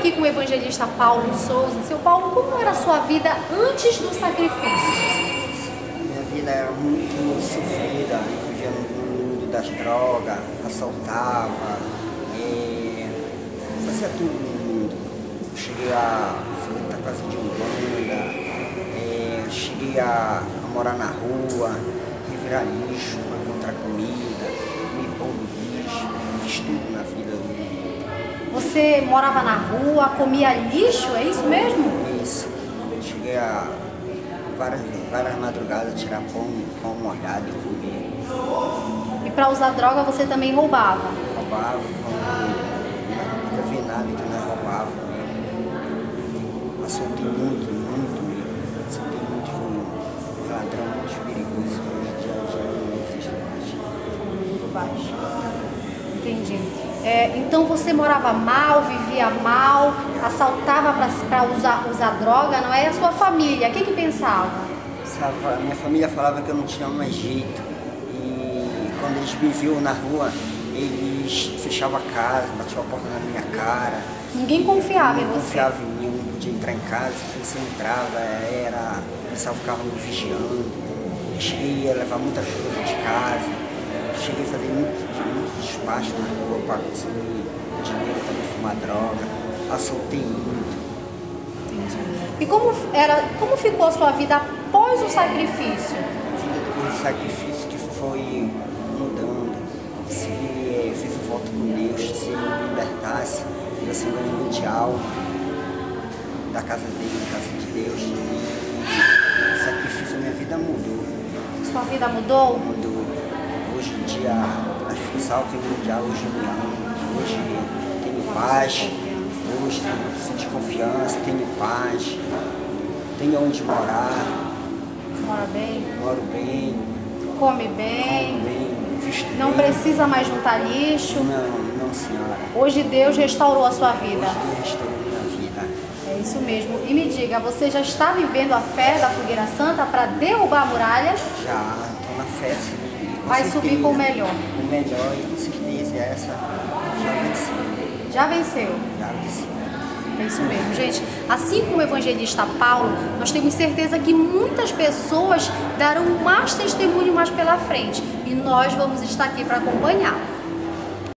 aqui com o evangelista Paulo de Souza. Seu Paulo, como era a sua vida antes do sacrifício? Minha vida era muito sofrida, eu vivia no mundo das drogas, assaltava, fazia tudo no mundo. Cheguei a frequentar a casa de Umbanda, cheguei a morar na rua, revirar lixo para encontrar comida, me pôr no lixo, fiz tudo na vida. Você morava na rua, comia lixo, é isso mesmo? Isso. Cheguei a várias madrugadas tirar pão molhado e comer. E para usar droga você também roubava? Roubava, nunca vi nada que não roubava. Assaltei muito mesmo. Assaltei muito ladrão, muito perigoso. Já não existe mais. Muito baixo. Entendi. Então você morava mal, vivia mal, assaltava para usar droga, não é? A sua família, o que pensava? Minha família falava que eu não tinha mais jeito. E quando eles me viam na rua, eles fechavam a casa, batiam a porta na minha cara. Ninguém confiava em você? Não confiava em mim, eu não podia entrar em casa. Se você entrava, o pessoal ficava me vigiando. Eu cheguei a levar muita chuva de casa. Cheguei a fazer muito despacho na rua para conseguir dinheiro para me fumar droga. Assaltei muito. Entendi. E como ficou a sua vida após o sacrifício? A vida depois do sacrifício que foi mudando. Fiz um voto com Deus, se ele me libertasse da sangue mundial, da casa dele, da casa de Deus. E o sacrifício, minha vida mudou. Sua vida mudou? Mudou. Hoje em dia, acho que o salto mundial, hoje tenho paz, hoje sinto confiança, tenho paz, tenho onde morar. Mora bem? Moro bem. Come bem? Visto não bem. Precisa mais juntar lixo? Não, senhora. Hoje Deus restaurou a sua vida? Hoje Deus restaurou a minha vida. É isso mesmo. E me diga, você já está vivendo a fé da Fogueira Santa para derrubar a muralha? Já, estou na fé, sim. Vai subir com o melhor? Com o melhor, e com certeza essa já venceu. Já venceu? Já venceu. É isso mesmo, gente. Assim como o evangelista Paulo, nós temos certeza que muitas pessoas darão mais testemunho mais pela frente. E nós vamos estar aqui para acompanhar.